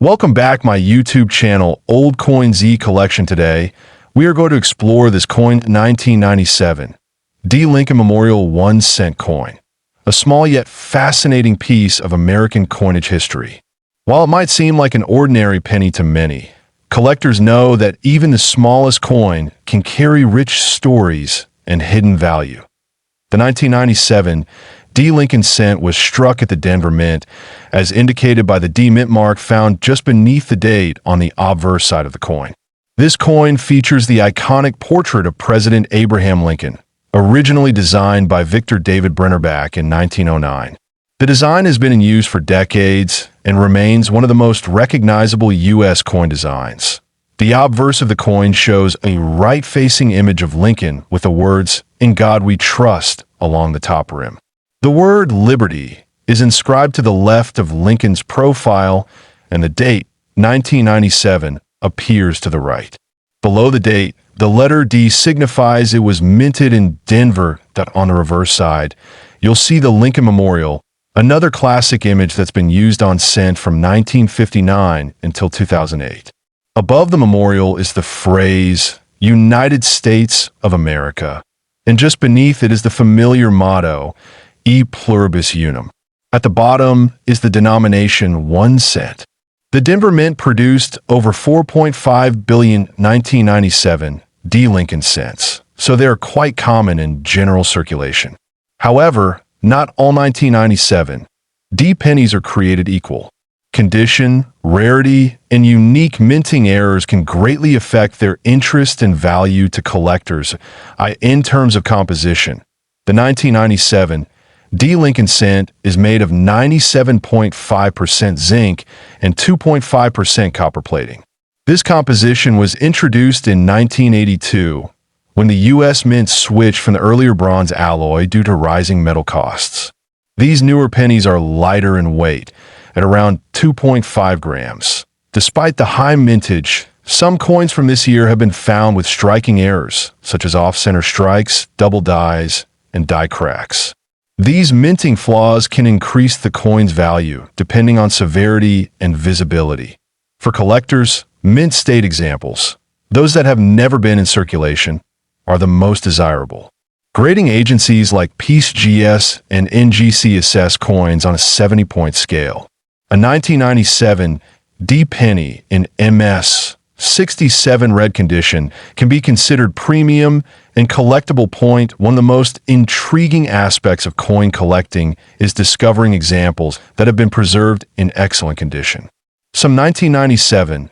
Welcome back my YouTube channel, Old Coin Z Collection. Today, we are going to explore this coin 1997 D. Lincoln Memorial 1 cent coin, a small yet fascinating piece of American coinage history. While it might seem like an ordinary penny to many, collectors know that even the smallest coin can carry rich stories and hidden value. The 1997 D. Lincoln cent was struck at the Denver Mint, as indicated by the D Mint mark found just beneath the date on the obverse side of the coin. This coin features the iconic portrait of President Abraham Lincoln, originally designed by Victor David Brennerbach in 1909. The design has been in use for decades and remains one of the most recognizable U.S. coin designs. The obverse of the coin shows a right-facing image of Lincoln with the words, "In God We Trust," along the top rim. The word liberty is inscribed to the left of Lincoln's profile, and the date, 1997, appears to the right. Below the date, the letter D signifies it was minted in Denver. On the reverse side, you'll see the Lincoln Memorial, another classic image that's been used on cent from 1959 until 2008. Above the memorial is the phrase, "United States of America," and just beneath it is the familiar motto, E pluribus unum. At the bottom is the denomination 1 cent. The Denver Mint produced over 4.5 billion 1997 D. Lincoln cents, so they are quite common in general circulation. However, not all 1997 D pennies are created equal. Condition, rarity, and unique minting errors can greatly affect their interest and value to collectors. In terms of composition, the 1997 D. Lincoln cent is made of 97.5% zinc and 2.5% copper plating. This composition was introduced in 1982 when the U.S. Mint switched from the earlier bronze alloy due to rising metal costs. These newer pennies are lighter in weight, at around 2.5 grams. Despite the high mintage, some coins from this year have been found with striking errors, such as off-center strikes, double dies, and die cracks. These minting flaws can increase the coin's value, depending on severity and visibility. For collectors, mint state examples, those that have never been in circulation, are the most desirable. Grading agencies like PeaceGS and NGC assess coins on a 70-point scale. A 1997 D penny in MS 67 red condition can be considered premium and collectible. One of the most intriguing aspects of coin collecting is discovering examples that have been preserved in excellent condition. Some 1997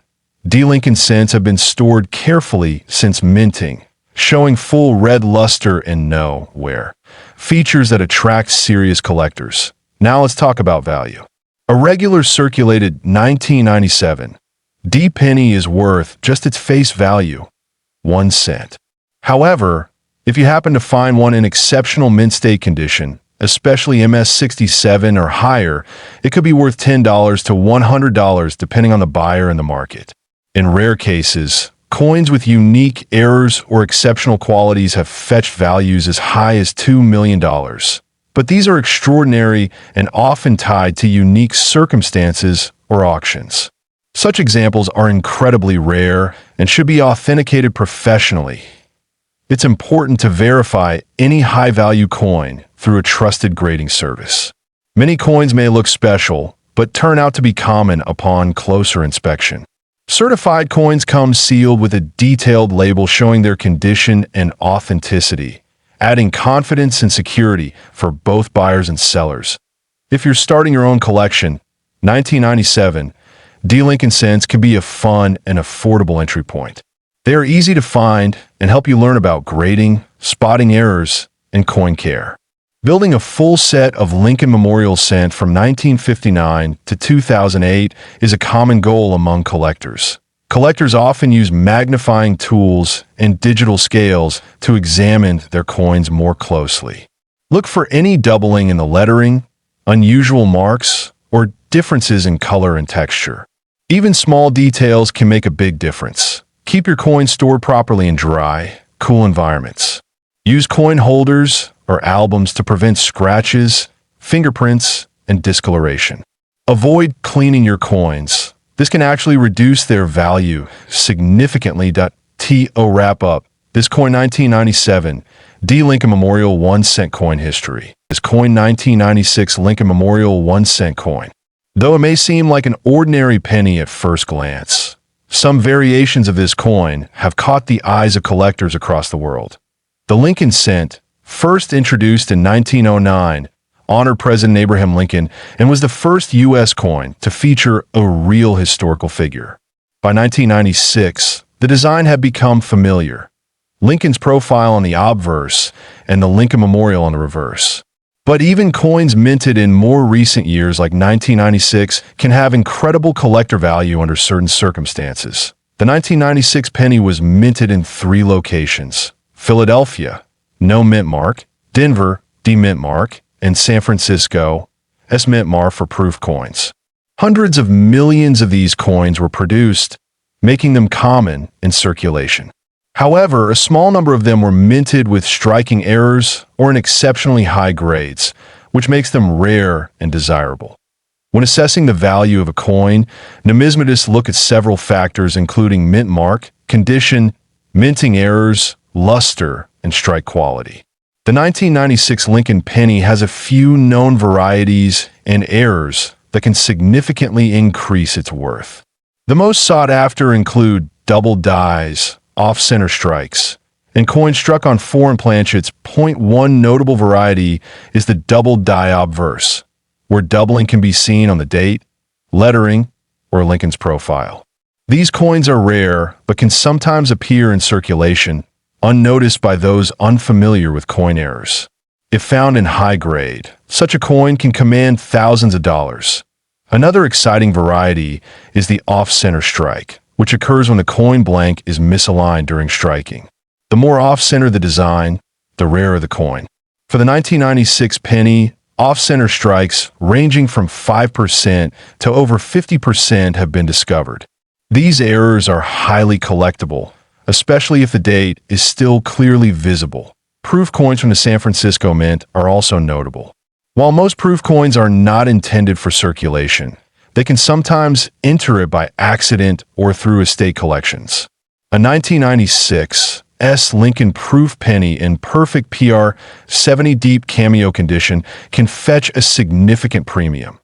D. Lincoln cents have been stored carefully since minting, showing full red luster and no wear, features that attract serious collectors. Now let's talk about value. A regular circulated 1997 D penny is worth just its face value, 1 cent. However, if you happen to find one in exceptional mint state condition, especially MS 67 or higher, it could be worth $10 to $100 depending on the buyer and the market. In rare cases, coins with unique errors or exceptional qualities have fetched values as high as $2 million. But these are extraordinary and often tied to unique circumstances or auctions. Such examples are incredibly rare and should be authenticated professionally. It's important to verify any high-value coin through a trusted grading service. Many coins may look special, but turn out to be common upon closer inspection. Certified coins come sealed with a detailed label showing their condition and authenticity, adding confidence and security for both buyers and sellers. If you're starting your own collection, 1997 D. Lincoln cents can be a fun and affordable entry point. They are easy to find and help you learn about grading, spotting errors, and coin care. Building a full set of Lincoln Memorial cent from 1959 to 2008 is a common goal among collectors. Collectors often use magnifying tools and digital scales to examine their coins more closely. Look for any doubling in the lettering, unusual marks, or differences in color and texture. Even small details can make a big difference. Keep your coins stored properly in dry, cool environments. Use coin holders or albums to prevent scratches, fingerprints, and discoloration. Avoid cleaning your coins This can actually reduce their value significantly. To wrap up, this coin 1997, D. Lincoln Memorial 1-cent coin history. This coin 1996 Lincoln Memorial 1-cent coin. Though it may seem like an ordinary penny at first glance, some variations of this coin have caught the eyes of collectors across the world. The Lincoln cent, first introduced in 1909, honored President Abraham Lincoln and was the first U.S. coin to feature a real historical figure. By 1996, the design had become familiar. Lincoln's profile on the obverse and the Lincoln Memorial on the reverse. But even coins minted in more recent years like 1996 can have incredible collector value under certain circumstances. The 1996 penny was minted in 3 locations: Philadelphia, no mint mark; Denver, D-mint mark; and San Francisco, S-mint mark for proof coins. Hundreds of millions of these coins were produced, making them common in circulation. However, a small number of them were minted with striking errors or in exceptionally high grades, which makes them rare and desirable. When assessing the value of a coin, numismatists look at several factors including mint mark, condition, minting errors, luster, and strike quality. The 1996 Lincoln penny has a few known varieties and errors that can significantly increase its worth. The most sought after include double dies, off-center strikes, and coins struck on foreign planchets. One notable variety is the double die obverse, where doubling can be seen on the date, lettering, or Lincoln's profile. These coins are rare, but can sometimes appear in circulation, unnoticed by those unfamiliar with coin errors. If found in high grade, such a coin can command thousands of dollars. Another exciting variety is the off-center strike, which occurs when the coin blank is misaligned during striking. The more off-center the design, the rarer the coin. For the 1996 penny, off-center strikes ranging from 5% to over 50% have been discovered. These errors are highly collectible, especially if the date is still clearly visible. Proof coins from the San Francisco Mint are also notable. While most proof coins are not intended for circulation, they can sometimes enter it by accident or through estate collections. A 1996 S. Lincoln proof penny in perfect PR 70 deep cameo condition can fetch a significant premium.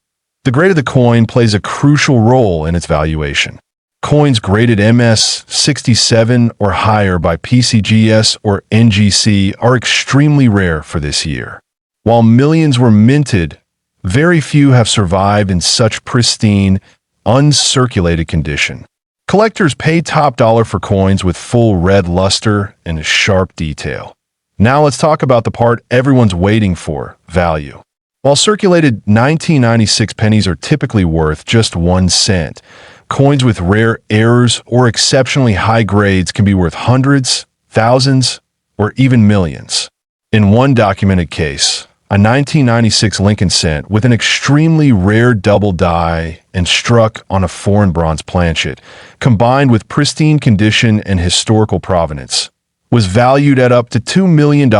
The grade of the coin plays a crucial role in its valuation. Coins graded MS 67 or higher by PCGS or NGC are extremely rare for this year. While millions were minted, very few have survived in such pristine, uncirculated condition. Collectors pay top dollar for coins with full red luster and a sharp detail. Now let's talk about the part everyone's waiting for: value. While circulated 1996 pennies are typically worth just 1 cent, coins with rare errors or exceptionally high grades can be worth hundreds, thousands, or even millions. In one documented case, a 1996 Lincoln cent with an extremely rare double die and struck on a foreign bronze planchet, combined with pristine condition and historical provenance, was valued at up to $2 million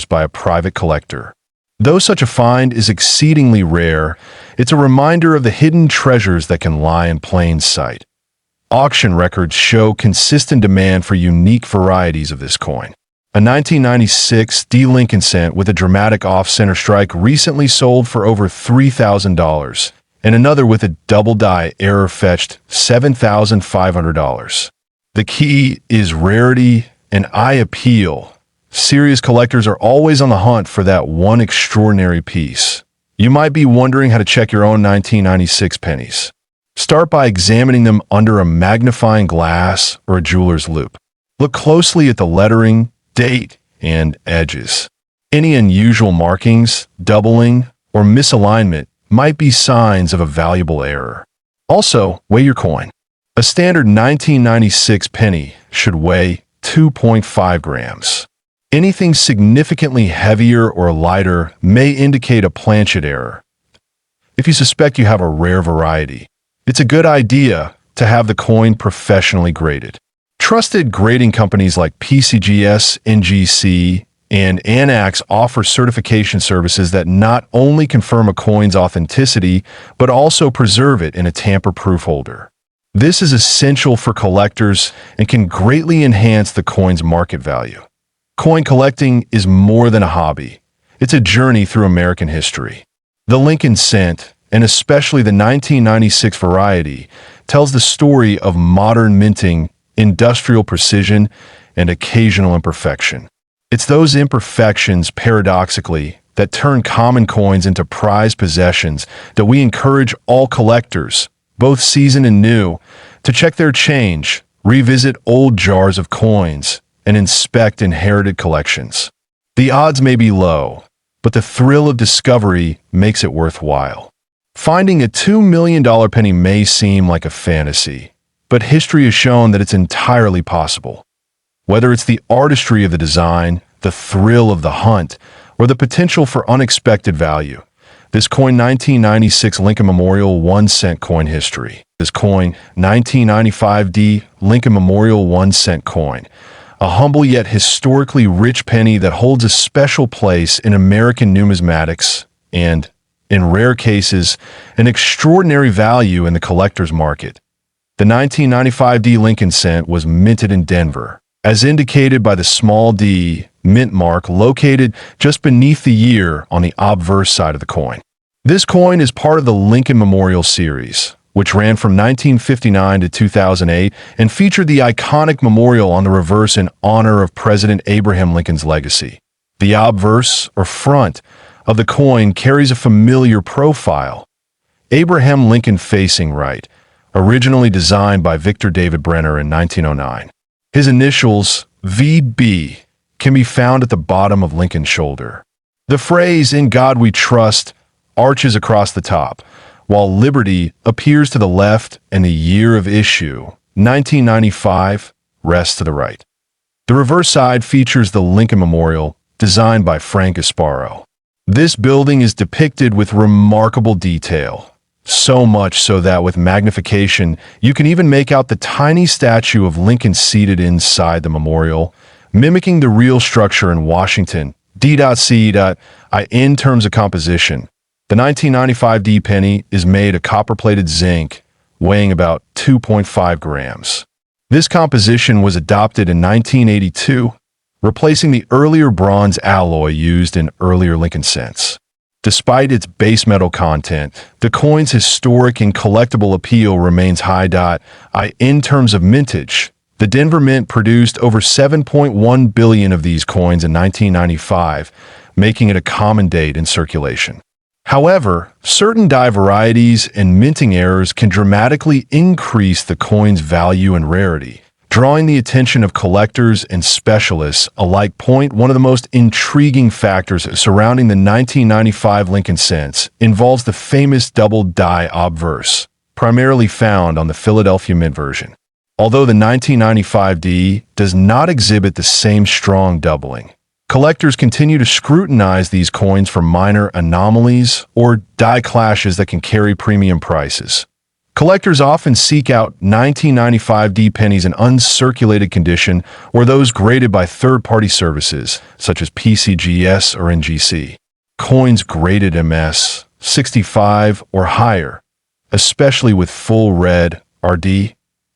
by a private collector. Though such a find is exceedingly rare, it's a reminder of the hidden treasures that can lie in plain sight. Auction records show consistent demand for unique varieties of this coin. A 1996 D. Lincoln cent with a dramatic off-center strike recently sold for over $3,000, and another with a double die error fetched $7,500. The key is rarity and eye appeal. Serious collectors are always on the hunt for that one extraordinary piece. You might be wondering how to check your own 1996 pennies. Start by examining them under a magnifying glass or a jeweler's loupe. Look closely at the lettering, date, and edges. Any unusual markings, doubling, or misalignment might be signs of a valuable error. Also, weigh your coin. A standard 1996 penny should weigh 2.5 grams. Anything significantly heavier or lighter may indicate a planchet error. If you suspect you have a rare variety, it's a good idea to have the coin professionally graded. Trusted grading companies like PCGS, NGC, and ANAX offer certification services that not only confirm a coin's authenticity, but also preserve it in a tamper-proof holder. This is essential for collectors and can greatly enhance the coin's market value. Coin collecting is more than a hobby. It's a journey through American history. The Lincoln cent, and especially the 1996 variety, tells the story of modern minting, industrial precision, and occasional imperfection. It's those imperfections, paradoxically, that turn common coins into prized possessions that we encourage all collectors, both seasoned and new, to check their change, revisit old jars of coins, and inspect inherited collections. The odds may be low, but the thrill of discovery makes it worthwhile. Finding a $2 million penny may seem like a fantasy, but history has shown that it's entirely possible. Whether it's the artistry of the design, the thrill of the hunt, or the potential for unexpected value, this coin 1996 Lincoln Memorial 1 cent coin history. This coin 1995D Lincoln Memorial 1 cent coin, a humble yet historically rich penny that holds a special place in American numismatics and, in rare cases, an extraordinary value in the collector's market. The 1995D Lincoln cent was minted in Denver, as indicated by the small d mint mark located just beneath the year on the obverse side of the coin. This coin is part of the Lincoln Memorial series, which ran from 1959 to 2008 and featured the iconic memorial on the reverse in honor of President Abraham Lincoln's legacy. The obverse, or front, of the coin carries a familiar profile. Abraham Lincoln facing right, originally designed by Victor David Brenner in 1909. His initials, VB, can be found at the bottom of Lincoln's shoulder. The phrase, "In God We Trust," arches across the top, while Liberty appears to the left and the year of issue, 1995, rests to the right. The reverse side features the Lincoln Memorial, designed by Frank Gasparo. This building is depicted with remarkable detail, so much so that with magnification, you can even make out the tiny statue of Lincoln seated inside the memorial, mimicking the real structure in Washington, D.C.I. In terms of composition, the 1995D penny is made of copper-plated zinc, weighing about 2.5 grams. This composition was adopted in 1982, replacing the earlier bronze alloy used in earlier Lincoln cents. Despite its base metal content, the coin's historic and collectible appeal remains high. In terms of mintage, the Denver Mint produced over 7.1 billion of these coins in 1995, making it a common date in circulation. However, certain die varieties and minting errors can dramatically increase the coin's value and rarity, drawing the attention of collectors and specialists alike. One of the most intriguing factors surrounding the 1995 Lincoln cents involves the famous double die obverse, primarily found on the Philadelphia Mint version. Although the 1995D does not exhibit the same strong doubling, collectors continue to scrutinize these coins for minor anomalies or die clashes that can carry premium prices. Collectors often seek out 1995D pennies in uncirculated condition or those graded by third-party services, such as PCGS or NGC. Coins graded MS, 65 or higher, especially with full red, RD,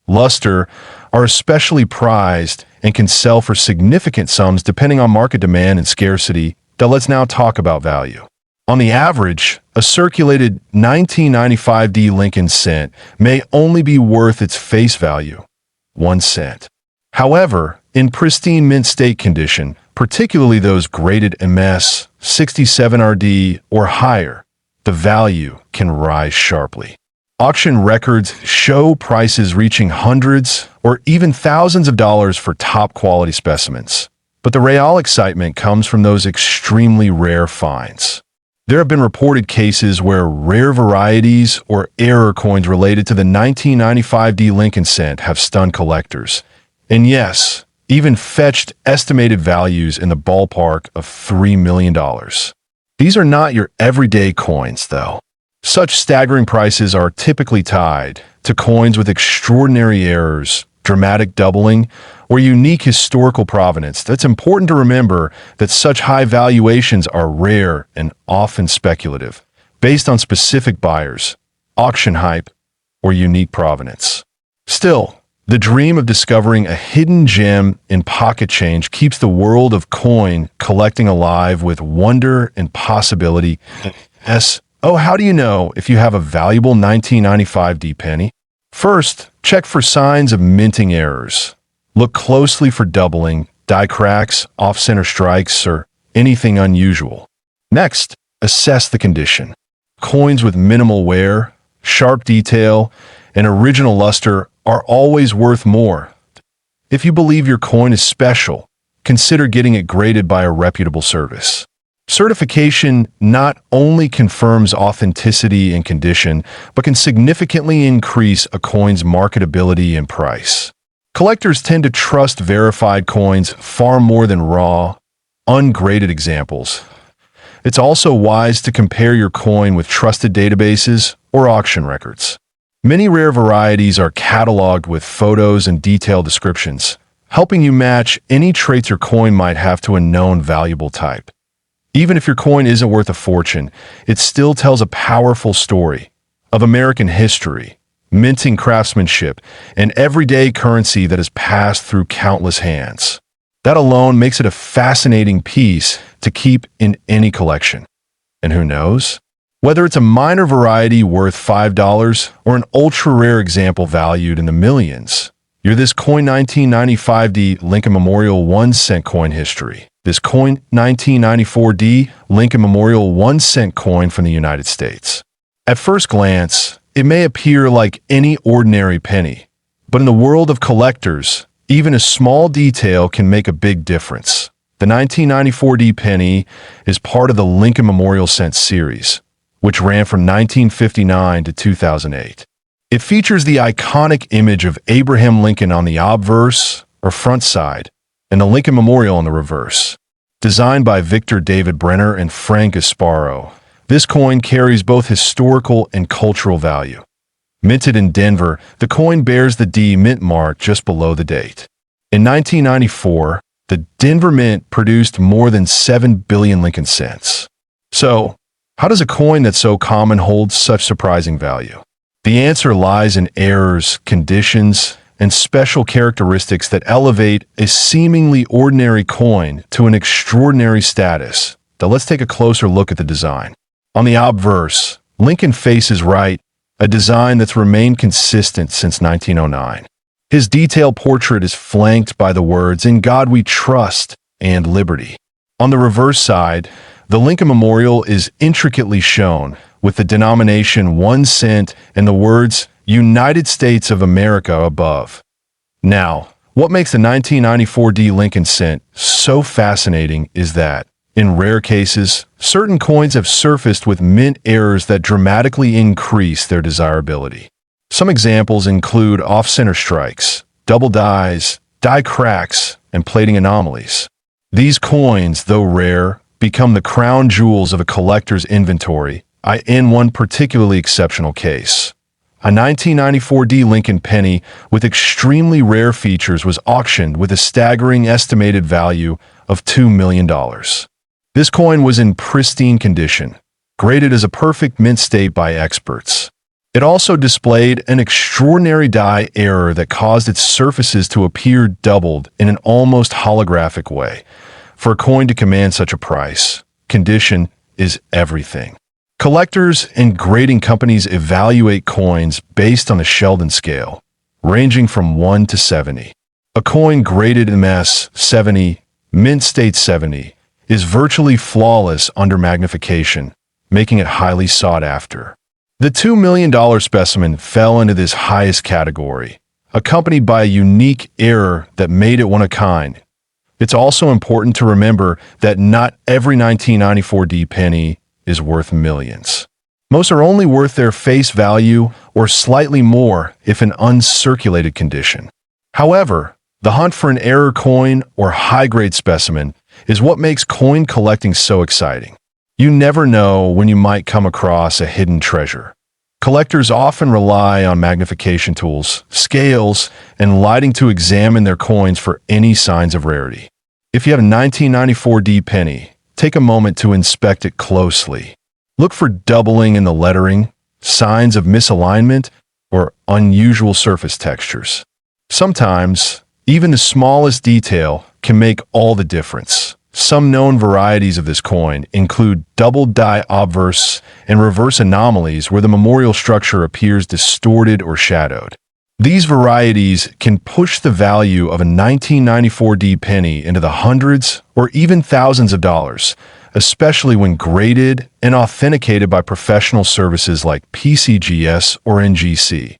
luster, are especially prized and can sell for significant sums depending on market demand and scarcity. Let's now talk about value. On the average, a circulated 1995D Lincoln cent may only be worth its face value, 1 cent. However, in pristine mint state condition, particularly those graded MS, 67RD, or higher, the value can rise sharply. Auction records show prices reaching hundreds or even thousands of dollars for top-quality specimens. But the real excitement comes from those extremely rare finds. There have been reported cases where rare varieties or error coins related to the 1995D Lincoln cent have stunned collectors. And yes, even fetched estimated values in the ballpark of $3 million. These are not your everyday coins, though. Such staggering prices are typically tied to coins with extraordinary errors, dramatic doubling, or unique historical provenance. That's important to remember that such high valuations are rare and often speculative, based on specific buyers, auction hype, or unique provenance. Still, the dream of discovering a hidden gem in pocket change keeps the world of coin collecting alive with wonder and possibility. Oh, how do you know if you have a valuable 1995 D penny? First, check for signs of minting errors. Look closely for doubling, die cracks, off-center strikes, or anything unusual. Next, assess the condition. Coins with minimal wear, sharp detail, and original luster are always worth more. If you believe your coin is special, consider getting it graded by a reputable service. Certification not only confirms authenticity and condition, but can significantly increase a coin's marketability and price. Collectors tend to trust verified coins far more than raw, ungraded examples. It's also wise to compare your coin with trusted databases or auction records. Many rare varieties are cataloged with photos and detailed descriptions, helping you match any traits your coin might have to a known valuable type. Even if your coin isn't worth a fortune, it still tells a powerful story of American history, minting craftsmanship, and everyday currency that has passed through countless hands. That alone makes it a fascinating piece to keep in any collection. And who knows? Whether it's a minor variety worth $5 or an ultra-rare example valued in the millions, you're this coin 1995D Lincoln Memorial 1-cent coin history. This coin 1994D Lincoln Memorial 1-cent coin from the United States. At first glance, it may appear like any ordinary penny, but in the world of collectors, even a small detail can make a big difference. The 1994D penny is part of the Lincoln Memorial Cent series, which ran from 1959 to 2008. It features the iconic image of Abraham Lincoln on the obverse, or front side, and the Lincoln Memorial on the reverse. Designed by Victor David Brenner and Frank Gasparo, this coin carries both historical and cultural value. Minted in Denver, the coin bears the D mint mark just below the date. In 1994, the Denver Mint produced more than 7 billion Lincoln cents. So, how does a coin that's so common hold such surprising value? The answer lies in errors, conditions, and special characteristics that elevate a seemingly ordinary coin to an extraordinary status. Now let's take a closer look at the design. On the obverse, Lincoln faces right, a design that's remained consistent since 1909. His detailed portrait is flanked by the words, "In God We Trust," and "Liberty." On the reverse side, the Lincoln Memorial is intricately shown, with the denomination 1 cent and the words, "United States of America" above. Now, what makes the 1994D Lincoln Cent so fascinating is that, in rare cases, certain coins have surfaced with mint errors that dramatically increase their desirability. Some examples include off-center strikes, double dies, die cracks, and plating anomalies. These coins, though rare, become the crown jewels of a collector's inventory, in one particularly exceptional case. A 1994D Lincoln penny with extremely rare features was auctioned with a staggering estimated value of $2 million. This coin was in pristine condition, graded as a perfect mint state by experts. It also displayed an extraordinary die error that caused its surfaces to appear doubled in an almost holographic way. For a coin to command such a price, condition is everything. Collectors and grading companies evaluate coins based on the Sheldon scale, ranging from 1 to 70. A coin graded MS 70, mint state 70, is virtually flawless under magnification, making it highly sought after. The $2 million specimen fell into this highest category, accompanied by a unique error that made it one of a kind. It's also important to remember that not every 1994D penny is worth millions. Most are only worth their face value or slightly more if in uncirculated condition. However, the hunt for an error coin or high-grade specimen is what makes coin collecting so exciting. You never know when you might come across a hidden treasure. Collectors often rely on magnification tools, scales, and lighting to examine their coins for any signs of rarity. If you have a 1994D penny, take a moment to inspect it closely. Look for doubling in the lettering, signs of misalignment, or unusual surface textures. Sometimes, even the smallest detail can make all the difference. Some known varieties of this coin include double die obverse and reverse anomalies where the memorial structure appears distorted or shadowed. These varieties can push the value of a 1994 D penny into the hundreds or even thousands of dollars, especially when graded and authenticated by professional services like PCGS or NGC.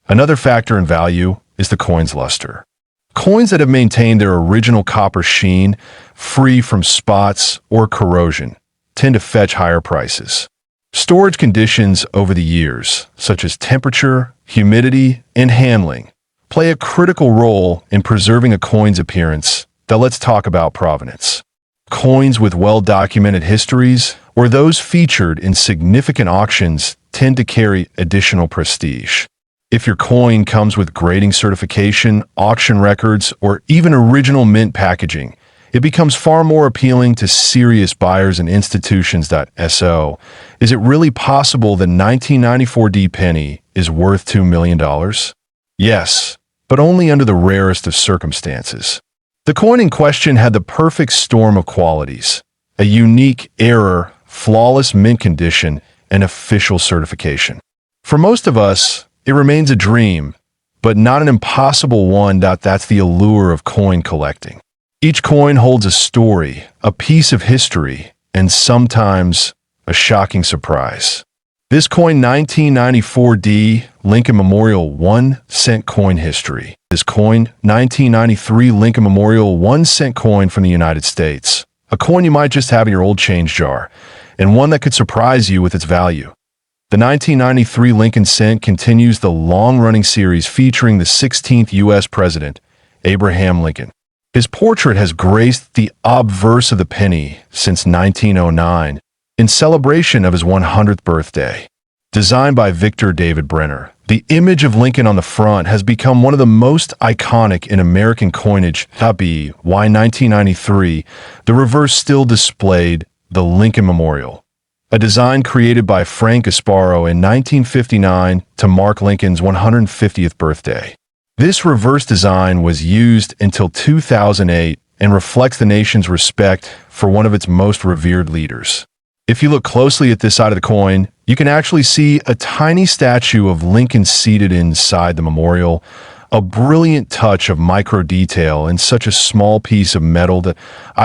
Another factor in value is the coin's luster. Coins that have maintained their original copper sheen, free from spots or corrosion, tend to fetch higher prices. Storage conditions over the years, such as temperature, humidity, and handling, play a critical role in preserving a coin's appearance. Now let's talk about provenance. Coins with well-documented histories, or those featured in significant auctions, tend to carry additional prestige. If your coin comes with grading certification, auction records, or even original mint packaging, it becomes far more appealing to serious buyers and institutions. So, is it really possible that 1994 D penny is worth $2 million? Yes, but only under the rarest of circumstances. The coin in question had the perfect storm of qualities: a unique error, flawless mint condition, and official certification. For most of us, it remains a dream, but not an impossible one. That's the allure of coin collecting. Each coin holds a story, a piece of history, and sometimes a shocking surprise. This coin 1994 D Lincoln Memorial 1 cent coin history. This coin 1993 Lincoln Memorial 1 cent coin from the United States. A coin you might just have in your old change jar, and one that could surprise you with its value. The 1993 Lincoln Cent continues the long-running series featuring the 16th U.S. President, Abraham Lincoln. His portrait has graced the obverse of the penny since 1909 in celebration of his 100th birthday. Designed by Victor David Brenner, the image of Lincoln on the front has become one of the most iconic in American coinage. Why 1993, the reverse still displayed the Lincoln Memorial, a design created by Frank Gasparo in 1959 to mark Lincoln's 150th birthday. This reverse design was used until 2008 and reflects the nation's respect for one of its most revered leaders. If you look closely at this side of the coin, you can actually see a tiny statue of Lincoln seated inside the memorial, a brilliant touch of micro detail in such a small piece of metal that,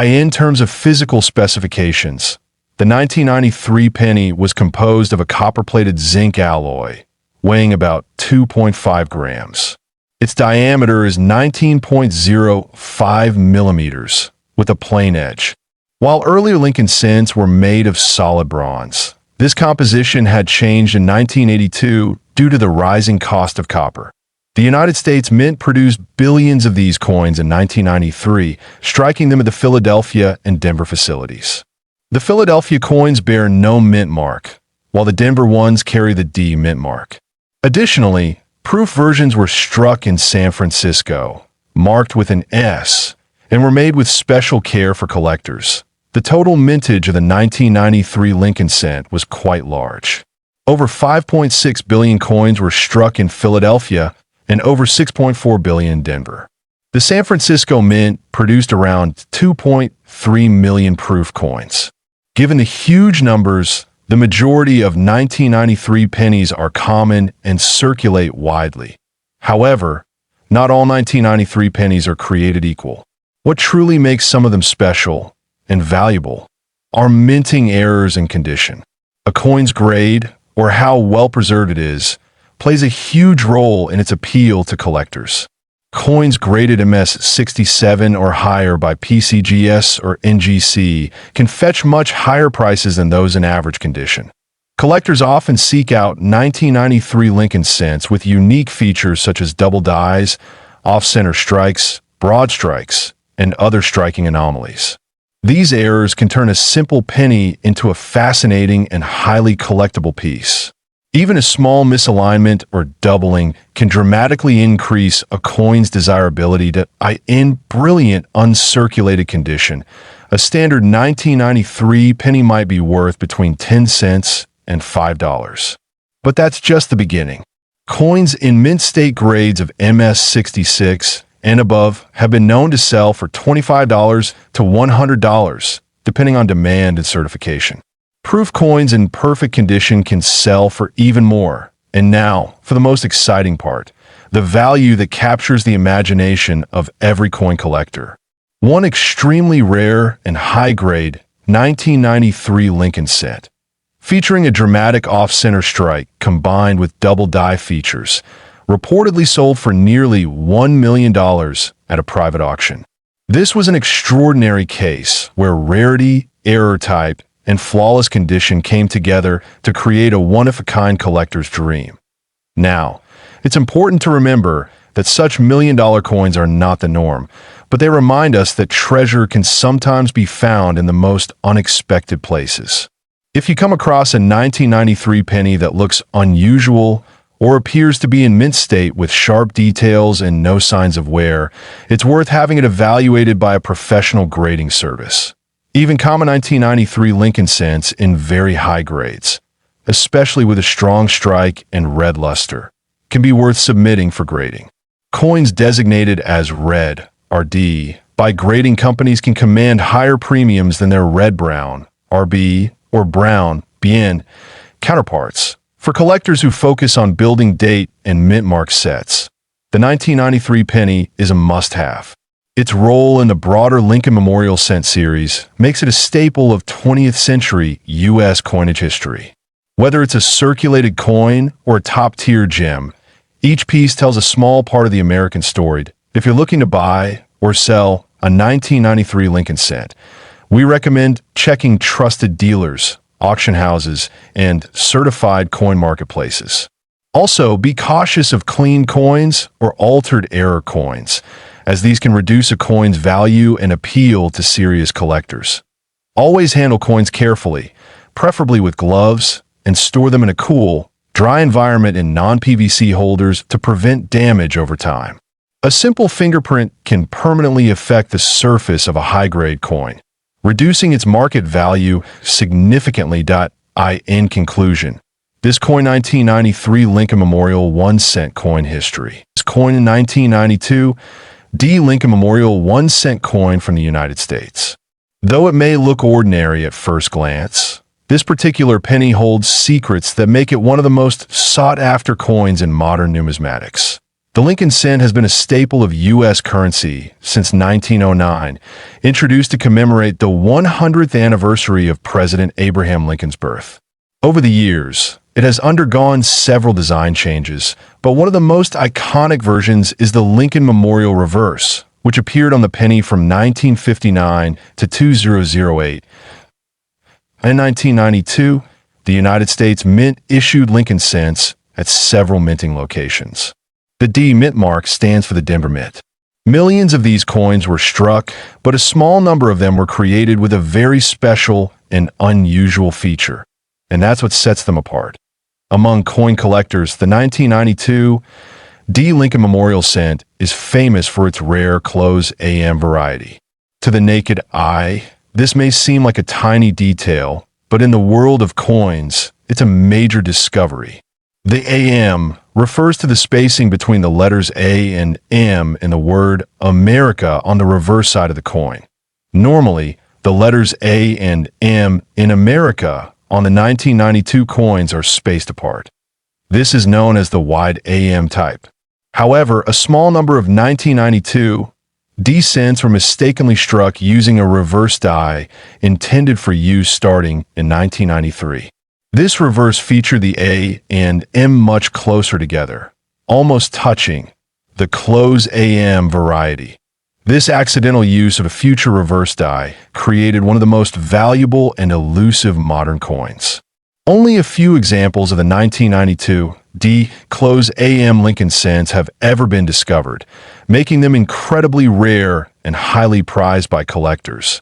in terms of physical specifications, the 1993 penny was composed of a copper-plated zinc alloy, weighing about 2.5 grams. Its diameter is 19.05 millimeters, with a plain edge. While earlier Lincoln cents were made of solid bronze, this composition had changed in 1982 due to the rising cost of copper. The United States Mint produced billions of these coins in 1993, striking them at the Philadelphia and Denver facilities. The Philadelphia coins bear no mint mark, while the Denver ones carry the D mint mark. Additionally, proof versions were struck in San Francisco, marked with an S, and were made with special care for collectors. The total mintage of the 1993 Lincoln cent was quite large. Over 5.6 billion coins were struck in Philadelphia and over 6.4 billion in Denver. The San Francisco Mint produced around 2.3 million proof coins. Given the huge numbers, the majority of 1993 pennies are common and circulate widely. However, not all 1993 pennies are created equal. What truly makes some of them special and valuable are minting errors and condition. A coin's grade, or how well preserved it is, plays a huge role in its appeal to collectors. Coins graded MS67 or higher by PCGS or NGC can fetch much higher prices than those in average condition. Collectors often seek out 1993 Lincoln cents with unique features such as double dies, off-center strikes, broad strikes, and other striking anomalies. These errors can turn a simple penny into a fascinating and highly collectible piece. Even a small misalignment or doubling can dramatically increase a coin's desirability in brilliant uncirculated condition. A standard 1993 penny might be worth between 10 cents and $5. But that's just the beginning. Coins in mint state grades of MS-66 and above have been known to sell for $25 to $100, depending on demand and certification. Proof coins in perfect condition can sell for even more. And now, for the most exciting part, the value that captures the imagination of every coin collector. One extremely rare and high-grade 1993 Lincoln cent, featuring a dramatic off-center strike combined with double die features, reportedly sold for nearly $1 million at a private auction. This was an extraordinary case where rarity, error type, and flawless condition came together to create a one-of-a-kind collector's dream. Now, it's important to remember that such million-dollar coins are not the norm, but they remind us that treasure can sometimes be found in the most unexpected places. If you come across a 1993 penny that looks unusual or appears to be in mint state with sharp details and no signs of wear, it's worth having it evaluated by a professional grading service. Even common 1993 Lincoln cents in very high grades, especially with a strong strike and red luster, can be worth submitting for grading. Coins designated as red, RD, by grading companies can command higher premiums than their red-brown, RB, or brown, BN, counterparts. For collectors who focus on building date and mint mark sets, the 1993 penny is a must-have. Its role in the broader Lincoln Memorial Cent series makes it a staple of 20th century U.S. coinage history. Whether it's a circulated coin or a top-tier gem, each piece tells a small part of the American story. If you're looking to buy or sell a 1993 Lincoln cent, we recommend checking trusted dealers, auction houses, and certified coin marketplaces. Also, be cautious of clean coins or altered error coins, as these can reduce a coin's value and appeal to serious collectors. Always handle coins carefully, preferably with gloves, and store them in a cool, dry environment in non-PVC holders to prevent damage over time. A simple fingerprint can permanently affect the surface of a high-grade coin, reducing its market value significantly. In conclusion, this coin 1993 Lincoln Memorial 1 cent coin history. This coin in 1992 Lincoln Memorial 1 cent coin from the United States. Though it may look ordinary at first glance, this particular penny holds secrets that make it one of the most sought-after coins in modern numismatics. The Lincoln cent has been a staple of U.S. currency since 1909, introduced to commemorate the 100th anniversary of President Abraham Lincoln's birth. Over the years, it has undergone several design changes, but one of the most iconic versions is the Lincoln Memorial Reverse, which appeared on the penny from 1959 to 2008. In 1992, the United States Mint issued Lincoln cents at several minting locations. The D mint mark stands for the Denver Mint. Millions of these coins were struck, but a small number of them were created with a very special and unusual feature, and that's what sets them apart. Among coin collectors, the 1992 Lincoln Memorial Cent is famous for its rare close AM variety. To the naked eye, this may seem like a tiny detail, but in the world of coins, it's a major discovery. The AM refers to the spacing between the letters A and M in the word America on the reverse side of the coin. Normally, the letters A and M in America on the 1992 coins are spaced apart. This is known as the wide AM type. However, a small number of 1992 D cents were mistakenly struck using a reverse die intended for use starting in 1993. This reverse featured the A and M much closer together, almost touching, the close AM variety. This accidental use of a future reverse die created one of the most valuable and elusive modern coins. Only a few examples of the 1992 D close AM Lincoln cents have ever been discovered, making them incredibly rare and highly prized by collectors.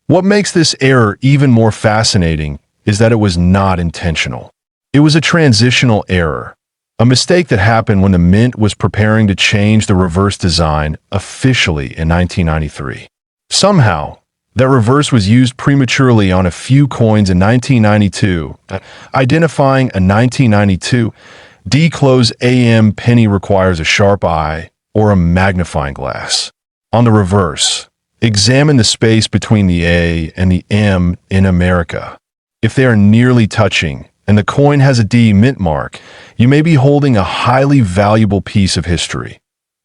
What makes this error even more fascinating is that it was not intentional. It was a transitional error, a mistake that happened when the Mint was preparing to change the reverse design officially in 1993. Somehow, that reverse was used prematurely on a few coins in 1992, identifying a 1992 D. Close AM penny requires a sharp eye or a magnifying glass. On the reverse, examine the space between the A and the M in America. If they are nearly touching and the coin has a D mint mark, you may be holding a highly valuable piece of history.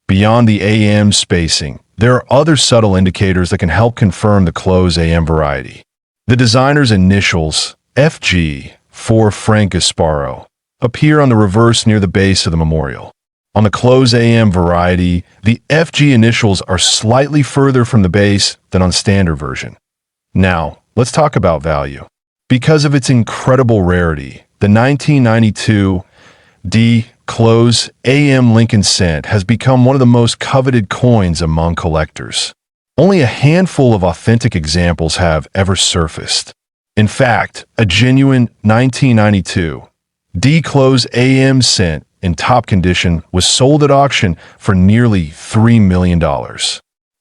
Beyond the AM spacing, there are other subtle indicators that can help confirm the close AM variety. The designer's initials, FG, for Frank Gasparo, appear on the reverse near the base of the memorial. On the close AM variety, the FG initials are slightly further from the base than on standard version. Now, let's talk about value. Because of its incredible rarity, the 1992 D. Close AM Lincoln cent has become one of the most coveted coins among collectors. Only a handful of authentic examples have ever surfaced. In fact, a genuine 1992 D. Close AM cent in top condition was sold at auction for nearly $3 million.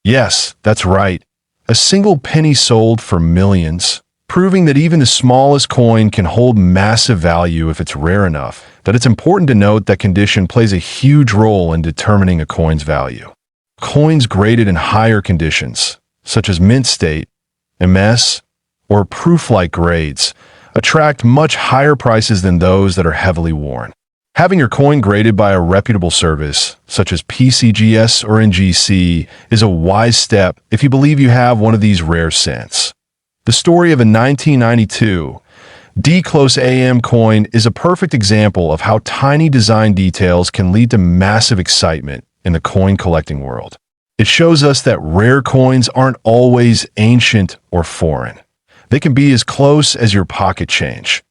Yes, that's right. A single penny sold for millions, proving that even the smallest coin can hold massive value if it's rare enough. That it's important to note that condition plays a huge role in determining a coin's value. Coins graded in higher conditions, such as mint state, MS, or proof-like grades, attract much higher prices than those that are heavily worn. Having your coin graded by a reputable service, such as PCGS or NGC, is a wise step if you believe you have one of these rare cents. The story of a 1992 D. Close AM coin is a perfect example of how tiny design details can lead to massive excitement in the coin collecting world. It shows us that rare coins aren't always ancient or foreign. They can be as close as your pocket change.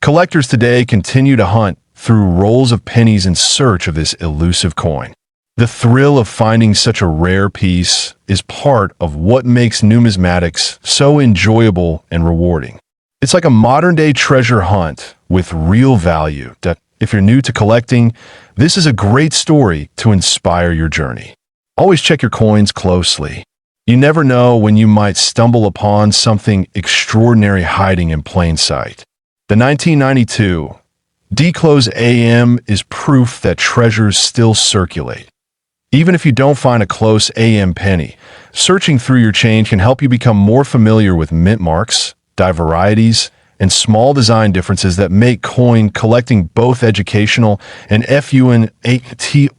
Collectors today continue to hunt through rolls of pennies in search of this elusive coin. The thrill of finding such a rare piece is part of what makes numismatics so enjoyable and rewarding. It's like a modern-day treasure hunt with real value that, if you're new to collecting, this is a great story to inspire your journey. Always check your coins closely. You never know when you might stumble upon something extraordinary hiding in plain sight. The 1992 D. Close AM is proof that treasures still circulate. Even if you don't find a close AM penny, searching through your change can help you become more familiar with mint marks, die varieties, and small design differences that make coin collecting both educational and fun.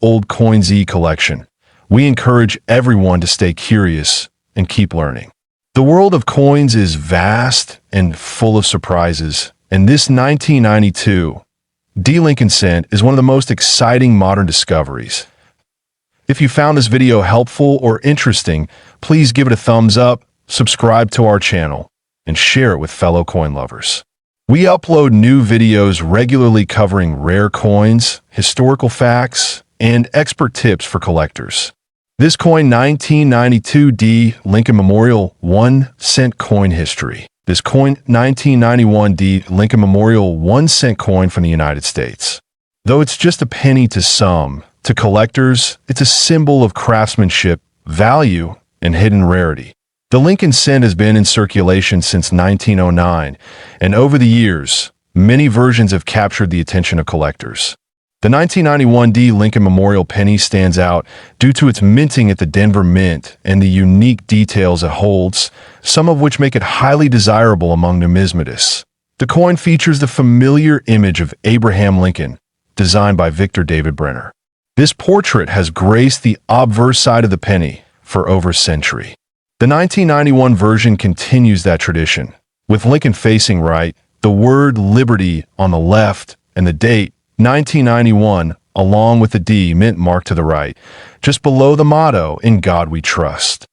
Old Coin Z collection. We encourage everyone to stay curious and keep learning. The world of coins is vast and full of surprises, and this 1992 D. Lincoln cent is one of the most exciting modern discoveries. If you found this video helpful or interesting, please give it a thumbs up, subscribe to our channel, and share it with fellow coin lovers. We upload new videos regularly covering rare coins, historical facts, and expert tips for collectors. This coin 1992 D. Lincoln Memorial 1 cent coin history. This coin 1991 D. Lincoln Memorial 1 cent coin from the United States. Though it's just a penny to some, to collectors, it's a symbol of craftsmanship, value, and hidden rarity. The Lincoln cent has been in circulation since 1909, and over the years, many versions have captured the attention of collectors. The 1991 D. Lincoln Memorial penny stands out due to its minting at the Denver Mint and the unique details it holds, some of which make it highly desirable among numismatists. The coin features the familiar image of Abraham Lincoln, designed by Victor David Brenner. This portrait has graced the obverse side of the penny for over a century. The 1991 version continues that tradition, with Lincoln facing right, the word Liberty on the left, and the date, 1991, along with the D mint mark to the right, just below the motto, "In God We Trust."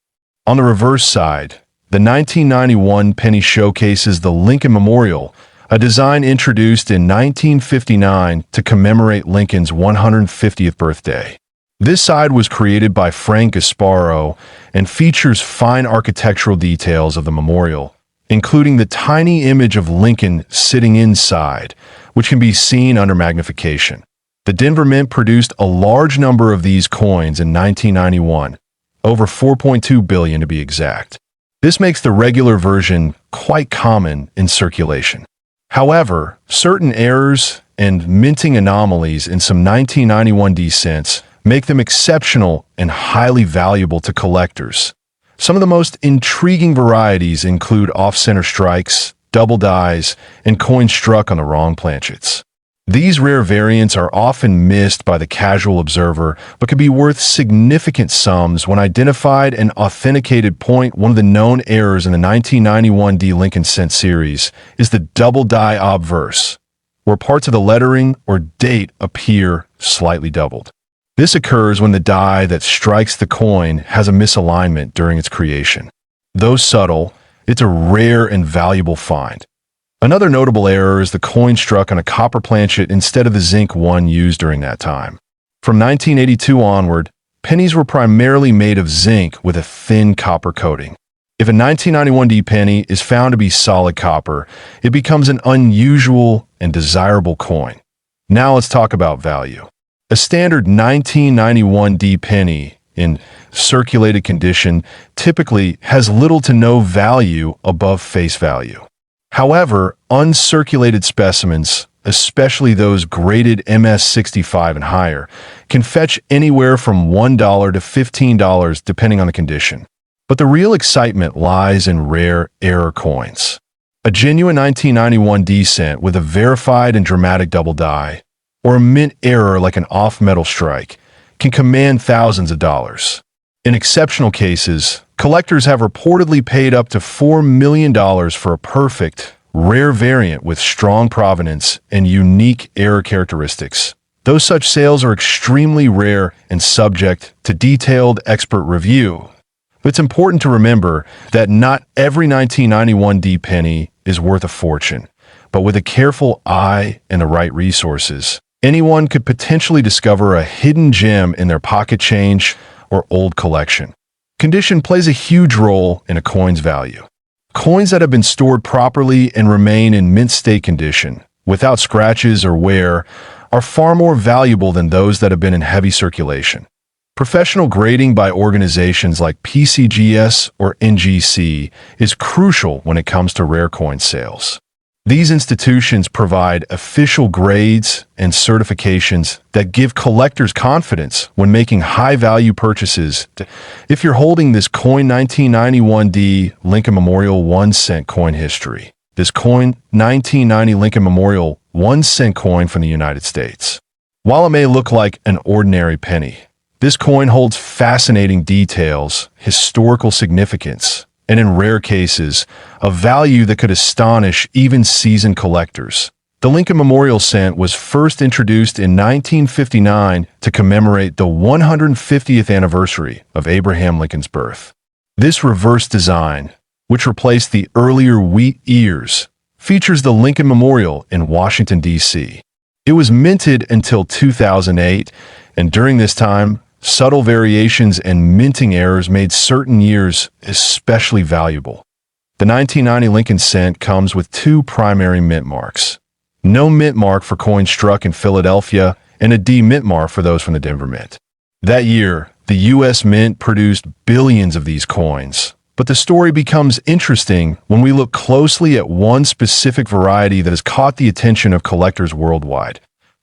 On the reverse side, the 1991 penny showcases the Lincoln Memorial, a design introduced in 1959 to commemorate Lincoln's 150th birthday. This side was created by Frank Gasparo and features fine architectural details of the memorial, including the tiny image of Lincoln sitting inside, which can be seen under magnification. The Denver Mint produced a large number of these coins in 1991, over 4.2 billion to be exact. This makes the regular version quite common in circulation. However, certain errors and minting anomalies in some 1991 D cents make them exceptional and highly valuable to collectors. Some of the most intriguing varieties include off-center strikes, double dies, and coins struck on the wrong planchets. These rare variants are often missed by the casual observer, but can be worth significant sums when identified and authenticated. One of the known errors in the 1991 D Lincoln Cent series is the double die obverse, where parts of the lettering or date appear slightly doubled. This occurs when the die that strikes the coin has a misalignment during its creation. Though subtle, it's a rare and valuable find. Another notable error is the coin struck on a copper planchet instead of the zinc one used during that time. From 1982 onward, pennies were primarily made of zinc with a thin copper coating. If a 1991 D penny is found to be solid copper, it becomes an unusual and desirable coin. Now let's talk about value. A standard 1991 D penny in circulated condition typically has little to no value above face value. However, uncirculated specimens, especially those graded MS65 and higher, can fetch anywhere from $1 to $15 depending on the condition. But the real excitement lies in rare error coins. A genuine 1991 D cent with a verified and dramatic double die, or a mint error like an off-metal strike, can command thousands of dollars. In exceptional cases, collectors have reportedly paid up to $4 million for a perfect, rare variant with strong provenance and unique error characteristics. Though such sales are extremely rare and subject to detailed expert review, it's important to remember that not every 1991 D penny is worth a fortune, but with a careful eye and the right resources, anyone could potentially discover a hidden gem in their pocket change or old collection. Condition plays a huge role in a coin's value. Coins that have been stored properly and remain in mint state condition, without scratches or wear, are far more valuable than those that have been in heavy circulation. Professional grading by organizations like PCGS or NGC is crucial when it comes to rare coin sales. These institutions provide official grades and certifications that give collectors confidence when making high-value purchases. If you're holding this coin 1991 D Lincoln Memorial 1 cent coin history, this coin 1990 Lincoln Memorial 1 cent coin from the United States. While it may look like an ordinary penny, this coin holds fascinating details, historical significance, and in rare cases, a value that could astonish even seasoned collectors. The Lincoln Memorial Cent was first introduced in 1959 to commemorate the 150th anniversary of Abraham Lincoln's birth. This reverse design, which replaced the earlier wheat ears, features the Lincoln Memorial in Washington, D.C. It was minted until 2008, and during this time, subtle variations and minting errors made certain years especially valuable. The 1990 Lincoln Cent comes with two primary mint marks. No mint mark for coins struck in Philadelphia and a D mint mark for those from the Denver Mint. That year, the U.S. Mint produced billions of these coins. But the story becomes interesting when we look closely at one specific variety that has caught the attention of collectors worldwide.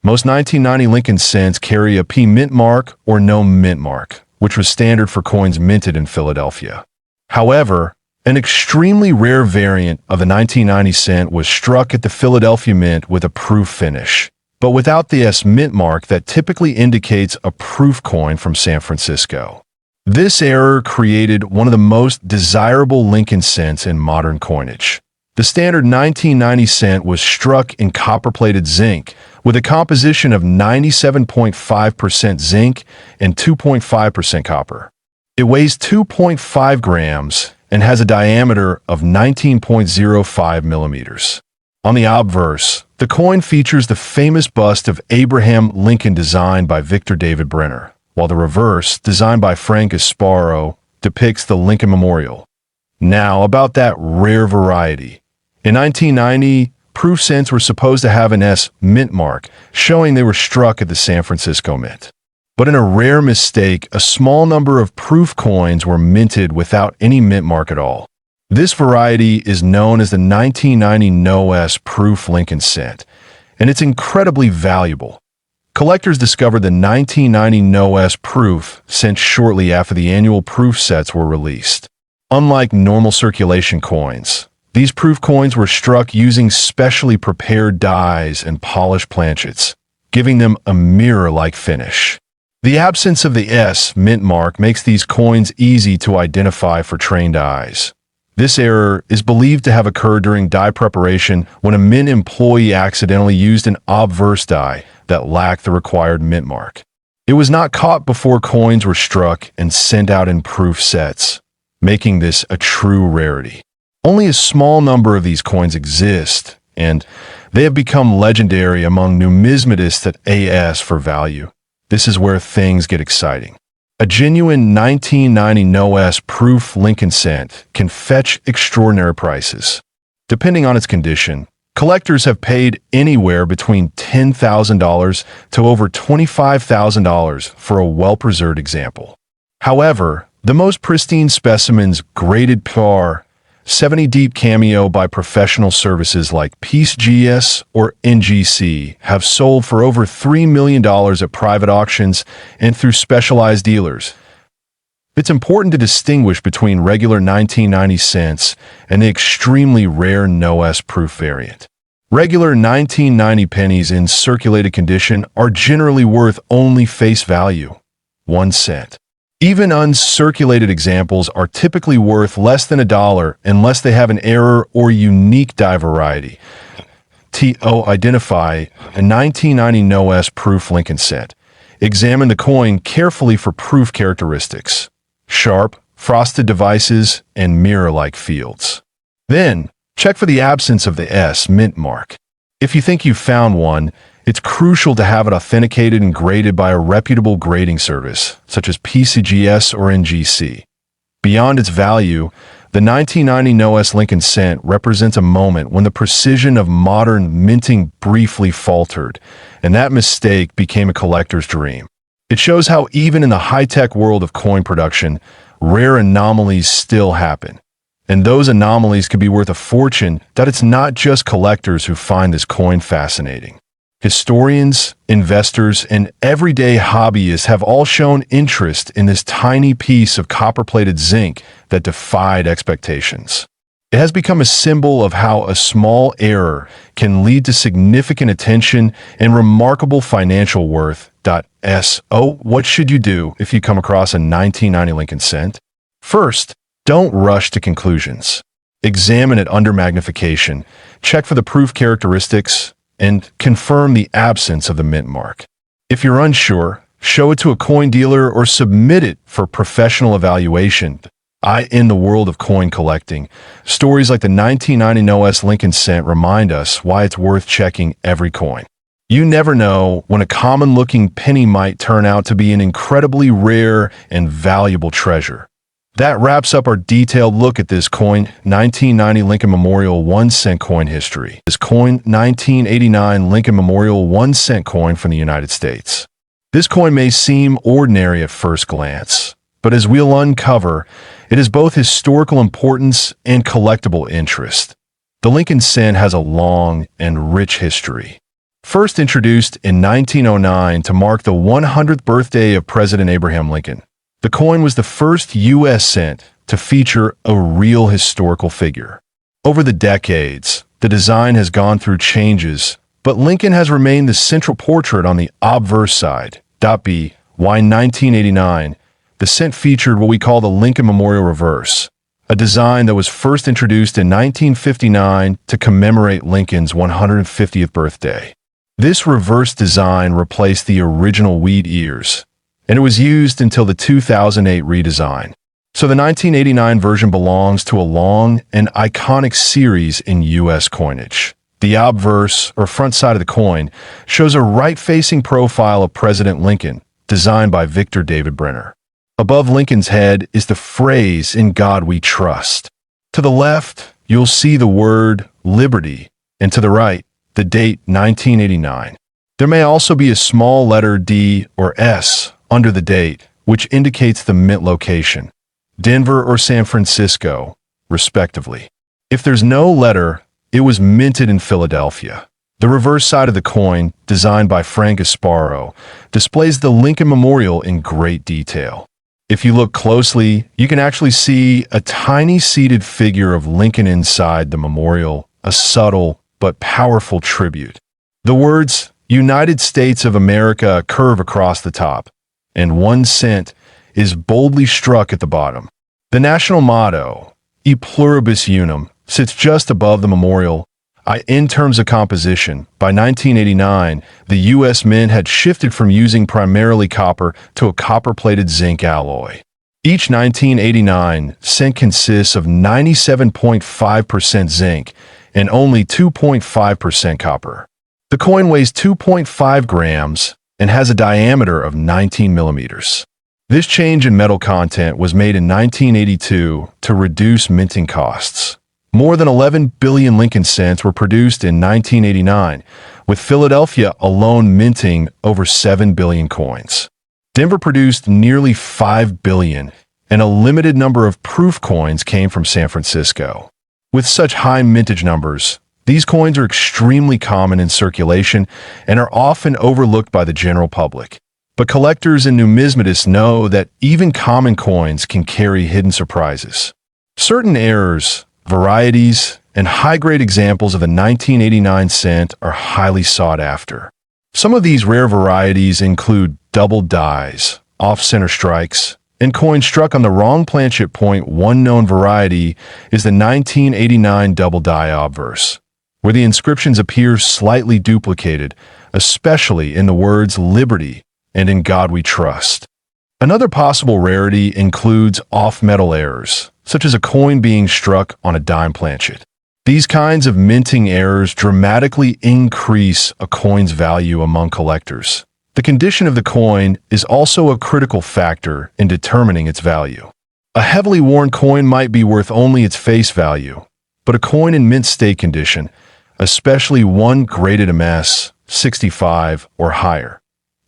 Most 1990 Lincoln Cents carry a P mint mark or no mint mark, which was standard for coins minted in Philadelphia. However, an extremely rare variant of the 1990 cent was struck at the Philadelphia Mint with a proof finish, but without the S mint mark that typically indicates a proof coin from San Francisco. This error created one of the most desirable Lincoln Cents in modern coinage. The standard 1990 cent was struck in copper-plated zinc with a composition of 97.5% zinc and 2.5% copper. It weighs 2.5 grams and has a diameter of 19.05 millimeters. On the obverse, the coin features the famous bust of Abraham Lincoln designed by Victor David Brenner, while the reverse, designed by Frank Asparo, depicts the Lincoln Memorial. Now, about that rare variety. In 1990, proof cents were supposed to have an S mint mark, showing they were struck at the San Francisco Mint. But in a rare mistake, a small number of proof coins were minted without any mint mark at all. This variety is known as the 1990 No S Proof Lincoln Cent, and it's incredibly valuable. Collectors discovered the 1990 NOS proof sent shortly after the annual proof sets were released. Unlike normal circulation coins, these proof coins were struck using specially prepared dies and polished planchets, giving them a mirror-like finish. The absence of the S mint mark makes these coins easy to identify for trained eyes. This error is believed to have occurred during die preparation when a mint employee accidentally used an obverse die that lacked the required mint mark. It was not caught before coins were struck and sent out in proof sets, making this a true rarity. Only a small number of these coins exist, and they have become legendary among numismatists at AS for value. This is where things get exciting. A genuine 1990 NOS proof Lincoln cent can fetch extraordinary prices. Depending on its condition, collectors have paid anywhere between $10,000 to over $25,000 for a well-preserved example. However, the most pristine specimens graded par 70 deep cameo by professional services like PGS or NGC have sold for over $3 million at private auctions and through specialized dealers. It's important to distinguish between regular 1990 cents and the extremely rare NOS proof variant. Regular 1990 pennies in circulated condition are generally worth only face value, 1 cent. Even uncirculated examples are typically worth less than $1 unless they have an error or unique die variety. Identify a 1990 NOS proof Lincoln cent. Examine the coin carefully for proof characteristics: sharp, frosted devices, and mirror-like fields. Then, check for the absence of the S mint mark. If you think you've found one, it's crucial to have it authenticated and graded by a reputable grading service, such as PGS or NGC. Beyond its value, the 1990 NOS Lincoln cent represents a moment when the precision of modern minting briefly faltered, and that mistake became a collector's dream. It shows how even in the high-tech world of coin production, rare anomalies still happen. And those anomalies could be worth a fortune. That it's not just collectors who find this coin fascinating. Historians, investors, and everyday hobbyists have all shown interest in this tiny piece of copper-plated zinc that defied expectations. It has become a symbol of how a small error can lead to significant attention and remarkable financial worth. What should you do if you come across a 1990 Lincoln cent? First, don't rush to conclusions. Examine it under magnification, check for the proof characteristics, and confirm the absence of the mint mark. If you're unsure, show it to a coin dealer or submit it for professional evaluation. In the world of coin collecting, stories like the 1990 NOS Lincoln cent remind us why it's worth checking every coin. You never know when a common-looking penny might turn out to be an incredibly rare and valuable treasure. That wraps up our detailed look at this coin 1990 Lincoln Memorial 1 cent coin history. This coin 1989 Lincoln Memorial 1 cent coin from the United States. This coin may seem ordinary at first glance, but as we'll uncover, it has both historical importance and collectible interest. The Lincoln cent has a long and rich history. First introduced in 1909 to mark the 100th birthday of President Abraham Lincoln, the coin was the first U.S. cent to feature a real historical figure. Over the decades, the design has gone through changes, but Lincoln has remained the central portrait on the obverse side. Why 1989, the cent featured what we call the Lincoln Memorial Reverse, a design that was first introduced in 1959 to commemorate Lincoln's 150th birthday. This reverse design replaced the original wheat ears, and it was used until the 2008 redesign. So the 1989 version belongs to a long and iconic series in U.S. coinage. The obverse, or front side of the coin, shows a right-facing profile of President Lincoln, designed by Victor David Brenner. Above Lincoln's head is the phrase, "In God We Trust." To the left, you'll see the word liberty, and to the right, the date 1989. There may also be a small letter D or S under the date, which indicates the mint location, Denver or San Francisco, respectively. If there's no letter, it was minted in Philadelphia. The reverse side of the coin, designed by Frank Gasparo, displays the Lincoln Memorial in great detail. If you look closely, you can actually see a tiny seated figure of Lincoln inside the memorial, a subtle but powerful tribute. The words, United States of America, curve across the top, and 1 cent is boldly struck at the bottom. The national motto, E Pluribus Unum, sits just above the memorial. In terms of composition, by 1989, the U.S. Mint had shifted from using primarily copper to a copper-plated zinc alloy. Each 1989 cent consists of 97.5% zinc and only 2.5% copper. The coin weighs 2.5 grams and has a diameter of 19 millimeters. This change in metal content was made in 1982 to reduce minting costs. More than 11 billion Lincoln cents were produced in 1989, with Philadelphia alone minting over 7 billion coins. Denver produced nearly 5 billion, and a limited number of proof coins came from San Francisco. With such high mintage numbers, these coins are extremely common in circulation and are often overlooked by the general public. But collectors and numismatists know that even common coins can carry hidden surprises. Certain errors, varieties, and high-grade examples of the 1989 cent are highly sought after. Some of these rare varieties include double dies, off-center strikes, and coins struck on the wrong planchet point. One known variety is the 1989 double die obverse, where the inscriptions appear slightly duplicated, especially in the words Liberty and In God We Trust. Another possible rarity includes off-metal errors, such as a coin being struck on a dime planchet. These kinds of minting errors dramatically increase a coin's value among collectors. The condition of the coin is also a critical factor in determining its value. A heavily worn coin might be worth only its face value, but a coin in mint state condition, especially one graded MS 65 or higher,